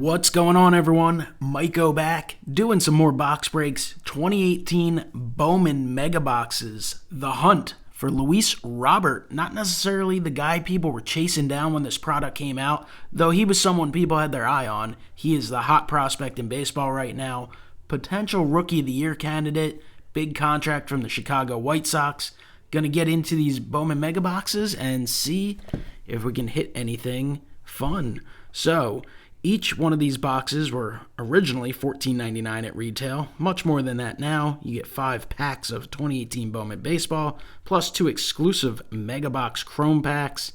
What's going on, everyone? MikeO back, doing some more box breaks. 2018 Bowman Mega Boxes. The hunt for Luis Robert. Not necessarily the guy people were chasing down when this product came out, though he was someone people had their eye on. He is the hot prospect in baseball right now. Potential Rookie of the Year candidate. Big contract from the Chicago White Sox. Gonna get into these Bowman Mega Boxes and see if we can hit anything fun. So, each one of these boxes were originally $14.99 at retail. Much more than that now. You get 5 packs of 2018 Bowman Baseball, plus 2 exclusive Mega Box Chrome packs.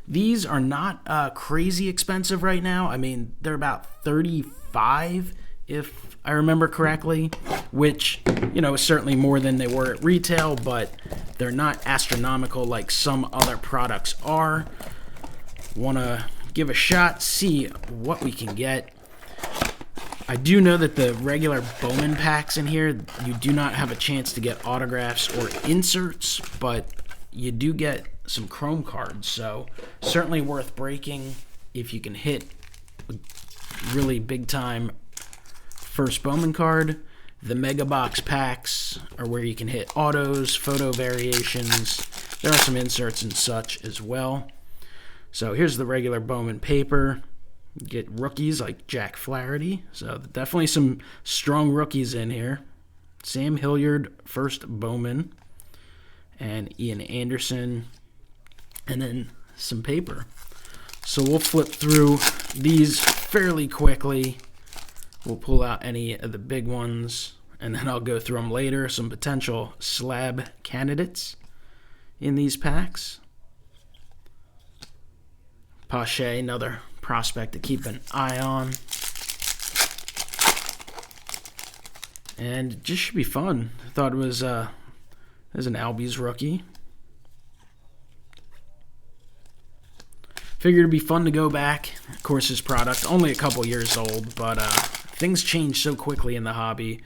These are not crazy expensive right now. I mean, they're about $35 if I remember correctly, which, is certainly more than they were at retail, but they're not astronomical like some other products are. Want to give a shot, see what we can get. I do know that the regular Bowman packs in here, you do not have a chance to get autographs or inserts, but you do get some Chrome cards, so certainly worth breaking if you can hit a really big time first Bowman card. The Mega Box packs are where you can hit autos, photo variations. There are some inserts and such as well. So here's the regular Bowman paper. You get rookies like Jack Flaherty. So definitely some strong rookies in here. Sam Hilliard, first Bowman. And Ian Anderson. And then some paper. So we'll flip through these fairly quickly. We'll pull out any of the big ones. And then I'll go through them later. Some potential slab candidates in these packs. Pache, another prospect to keep an eye on. And it just should be fun. I thought it was an Albies rookie. Figured it'd be fun to go back. Of course, his product, only a couple years old, but things change so quickly in the hobby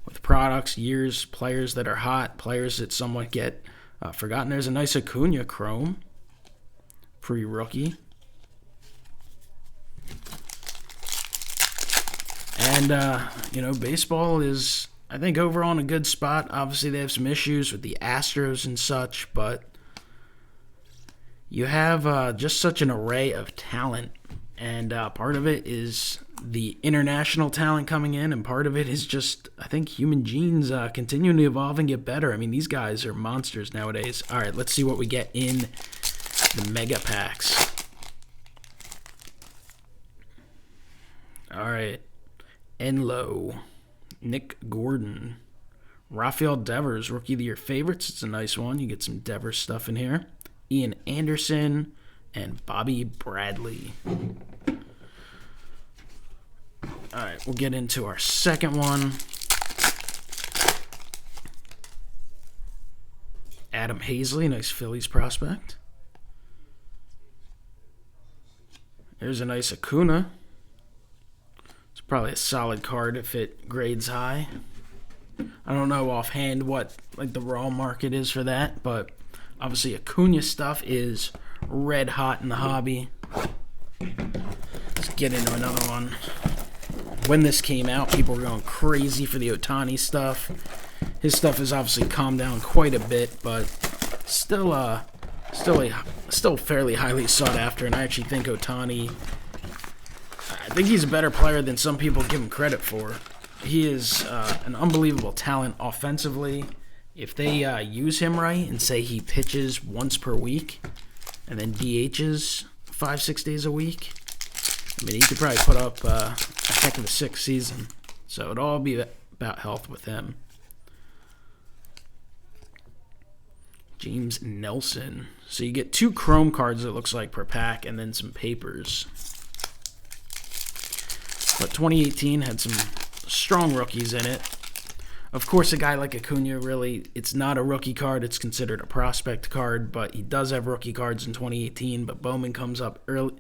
with products, years, players that are hot, players that somewhat get forgotten. There's a nice Acuna Chrome, pre-rookie. And, baseball is, I think, overall in a good spot. Obviously, they have some issues with the Astros and such, but you have just such an array of talent. And part of it is the international talent coming in, and part of it is just, I think, human genes continuing to evolve and get better. I mean, these guys are monsters nowadays. All right, let's see what we get in the Mega Packs. All right. Enlo, Nick Gordon, Rafael Devers, Rookie of the Year favorites. It's a nice one. You get some Devers stuff in here. Ian Anderson and Bobby Bradley. All right, we'll get into our second one. Adam Hazley, nice Phillies prospect. There's a nice Acuna. Probably a solid card if it grades high. I don't know offhand what the raw market is for that, but obviously Acuna stuff is red hot in the hobby. Let's get into another one. When this came out, people were going crazy for the Ohtani stuff. His stuff has obviously calmed down quite a bit, but still fairly highly sought after, and I actually think Ohtani, I think he's a better player than some people give him credit for. He is an unbelievable talent offensively. If they use him right and say he pitches once per week and then DHs 5-6 days a week, I mean, he could probably put up a heck of a 6th season. So it'd all be about health with him. James Nelson. So you get 2 Chrome cards, it looks like, per pack, and then some papers. But 2018 had some strong rookies in it. Of course, a guy like Acuna, really, it's not a rookie card. It's considered a prospect card, but he does have rookie cards in 2018. But Bowman comes out early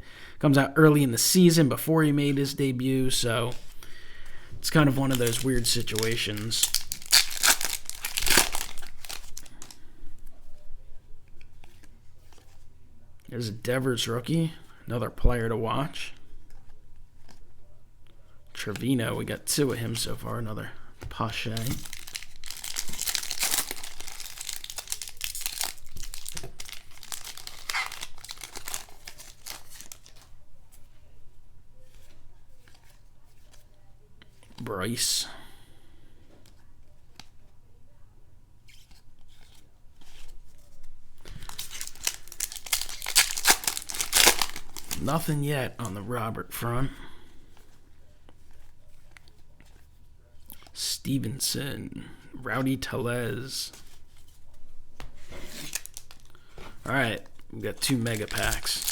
in the season before he made his debut, so it's kind of one of those weird situations. There's a Devers rookie, another player to watch. Trevino. We got 2 of him so far. Another Pache. Bryce. Nothing yet on the Robert front. Stevenson. Rowdy Tellez. Alright, we got 2 mega packs.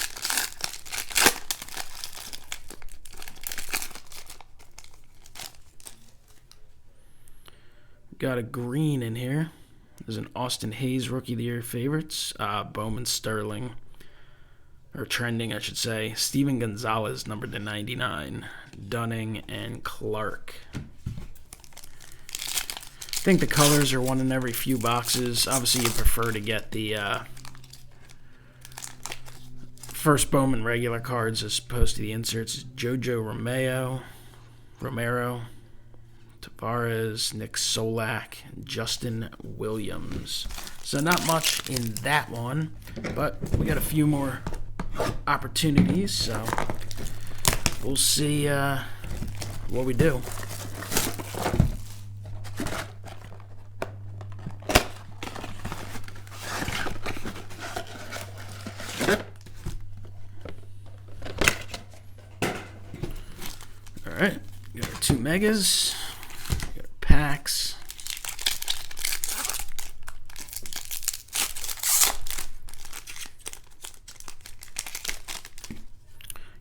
Got a green in here. There's an Austin Hayes Rookie of the Year favorites. Bowman Sterling. Or trending, I should say. Steven Gonzalez, numbered to 99. Dunning and Clark. I think the colors are 1 in every few boxes. Obviously, you prefer to get the first Bowman regular cards as opposed to the inserts. Jojo Romero, Tavares, Nick Solak, Justin Williams. So not much in that one, but we got a few more opportunities, so we'll see what we do. Alright, got our 2 megas, got our packs.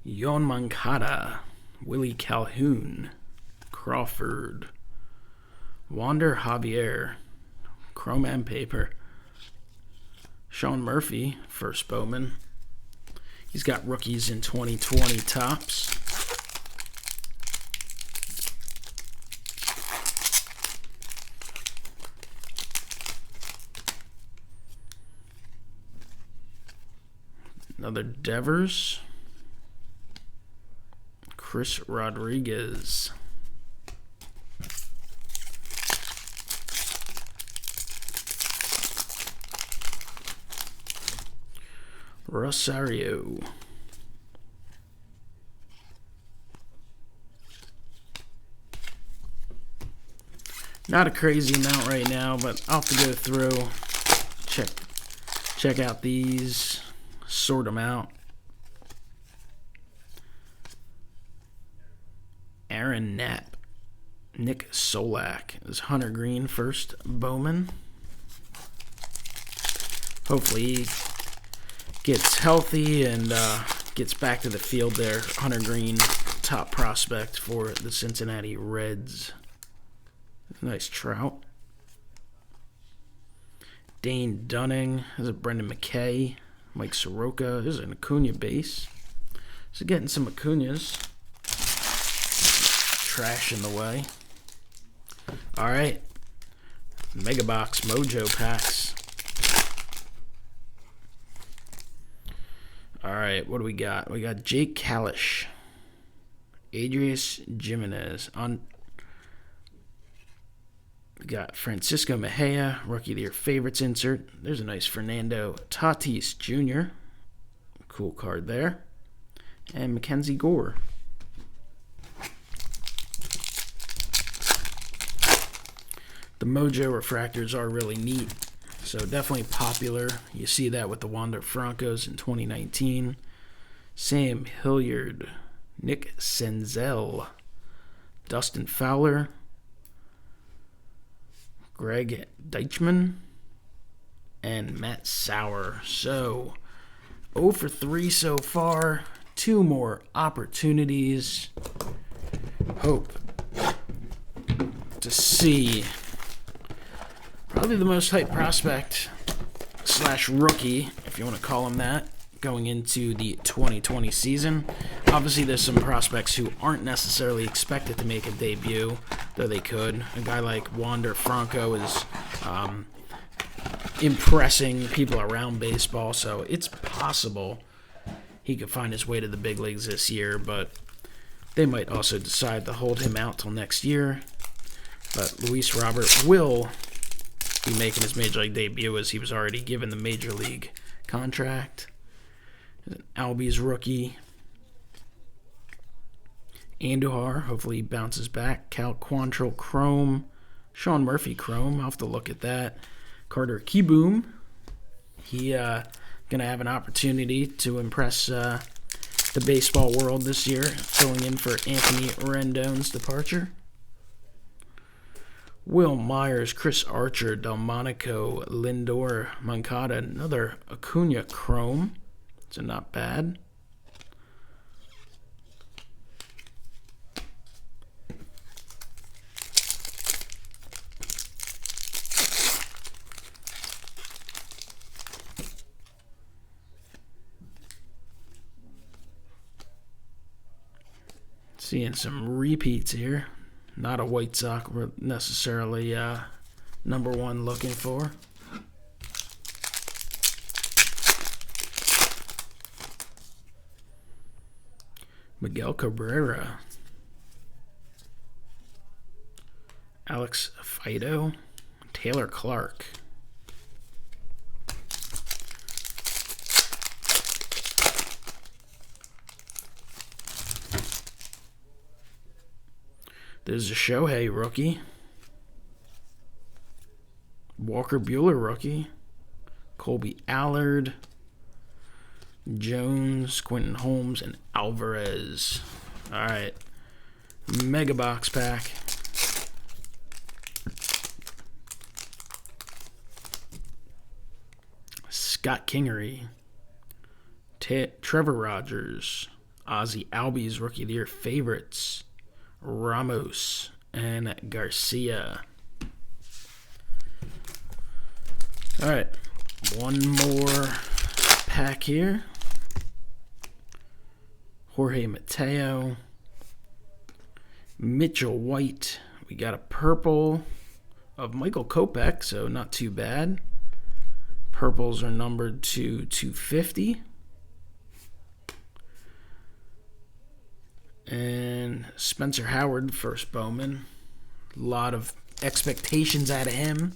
Yon Moncada, Willie Calhoun, Crawford, Wander Javier, Chrome and Paper, Sean Murphy, first Bowman. He's got rookies in 2020 tops. Another Devers. Chris Rodriguez. Rosario. Not a crazy amount right now, but I'll have to go through, check out these, sort them out. Aaron Knapp, Nick Solak is Hunter Green, first Bowman. Hopefully he gets healthy and gets back to the field there. Hunter Green, top prospect for the Cincinnati Reds. Nice Trout. Dane Dunning. There's a Brendan McKay. Mike Soroka. There's an Acuna base. So getting some Acunas. Trash in the way. Alright. Mega Box Mojo packs. Alright, what do we got? We got Jake Kalish. Adrius Jimenez. We got Francisco Mejia, Rookie of the Year favorites insert. There's a nice Fernando Tatis Jr. Cool card there. And Mackenzie Gore. The Mojo refractors are really neat. So definitely popular. You see that with the Wander Francos in 2019. Sam Hilliard, Nick Senzel, Dustin Fowler, Greg Deichmann, and Matt Sauer. So 0 for 3 so far. 2 more opportunities. Hope to see probably the most hyped prospect / rookie, if you want to call him that, going into the 2020 season. Obviously, there's some prospects who aren't necessarily expected to make a debut, though they could. A guy like Wander Franco is impressing people around baseball, so it's possible he could find his way to the big leagues this year, but They might also decide to hold him out till next year. But Luis Robert will be making his Major League debut, as he was already given the Major League contract. An Albies rookie. Andujar, hopefully he bounces back. Cal Quantrill Chrome. Sean Murphy Chrome, I'll have to look at that. Carter Kieboom. He going to have an opportunity to impress the baseball world this year, filling in for Anthony Rendon's departure. Will Myers, Chris Archer, Delmonico, Lindor, Moncada, another Acuna Chrome. So not bad. Seeing some repeats here. Not a White Sox we're necessarily number one looking for. Miguel Cabrera. Alex Fido. Taylor Clark. There's a Shohei rookie. Walker Buehler rookie. Colby Allard. Jones, Quentin Holmes, and Alvarez. Alright. Mega box pack. Scott Kingery. Trevor Rogers. Ozzie Albies Rookie of the Year favorites. Ramos and Garcia. All right, one more pack here. Jorge Mateo, Mitchell White. We got a purple of Michael Kopech, so not too bad. Purples are numbered to 250. And Spencer Howard, first Bowman. A lot of expectations out of him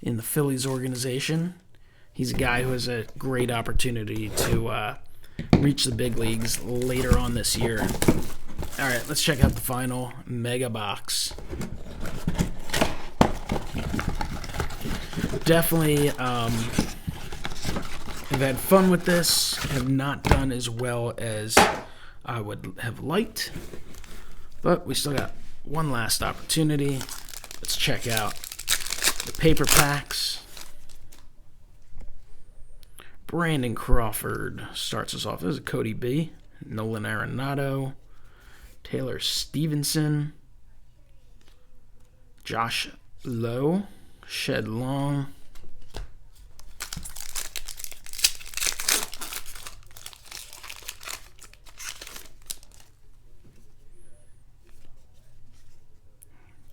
in the Phillies organization. He's a guy who has a great opportunity to reach the big leagues later on this year. All right, let's check out the final mega box. Definitely have had fun with this. Have not done as well as I would have liked, but we still got one last opportunity. Let's check out the paper packs. Brandon Crawford starts us off. This is Cody B. Nolan Arenado, Taylor Stevenson, Josh Lowe, Shed Long,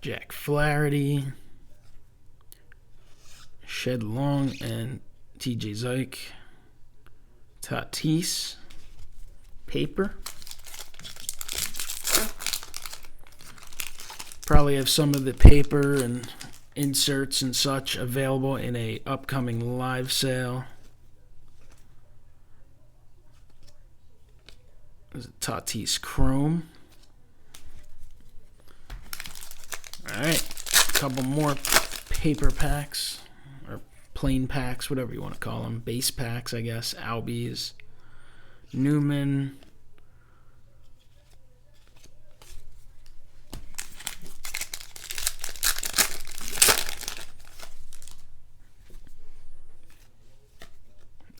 Jack Flaherty, Shed Long, and TJ Zyke. Tatis, paper. Probably have some of the paper and inserts and such available in a upcoming live sale. There's a Tatis Chrome. Alright, a couple more paper packs, or plain packs, whatever you want to call them. Base packs, I guess. Albies, Newman,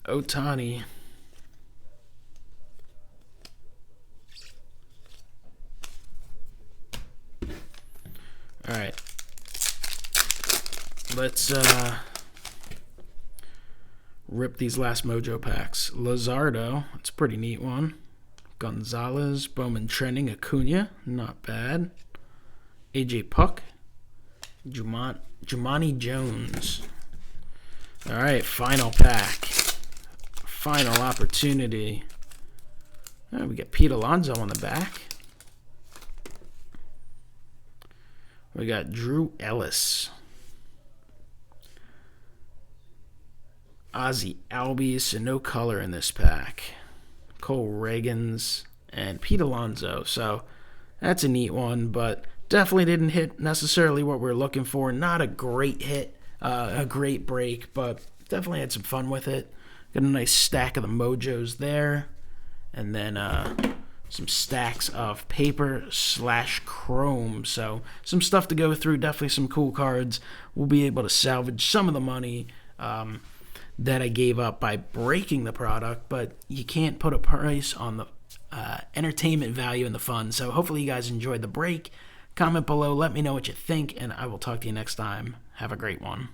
Ohtani, all right, let's rip these last Mojo packs. Luzardo, that's a pretty neat one. Gonzalez, Bowman trending, Acuna, not bad. AJ Puck, Jumani Jones. All right, final pack. Final opportunity. Oh, we got Pete Alonso on the back. We got Drew Ellis, Ozzy Albies, and no color in this pack. Cole Reagans, and Pete Alonso. So that's a neat one, but definitely didn't hit necessarily what we're looking for. Not a great hit, a great break, but definitely had some fun with it. Got a nice stack of the Mojos there, and then some stacks of paper / chrome. So some stuff to go through, definitely some cool cards. We'll be able to salvage some of the money that I gave up by breaking the product, but you can't put a price on the entertainment value and the fun. So hopefully you guys enjoyed the break. Comment below, let me know what you think, and I will talk to you next time. Have a great one.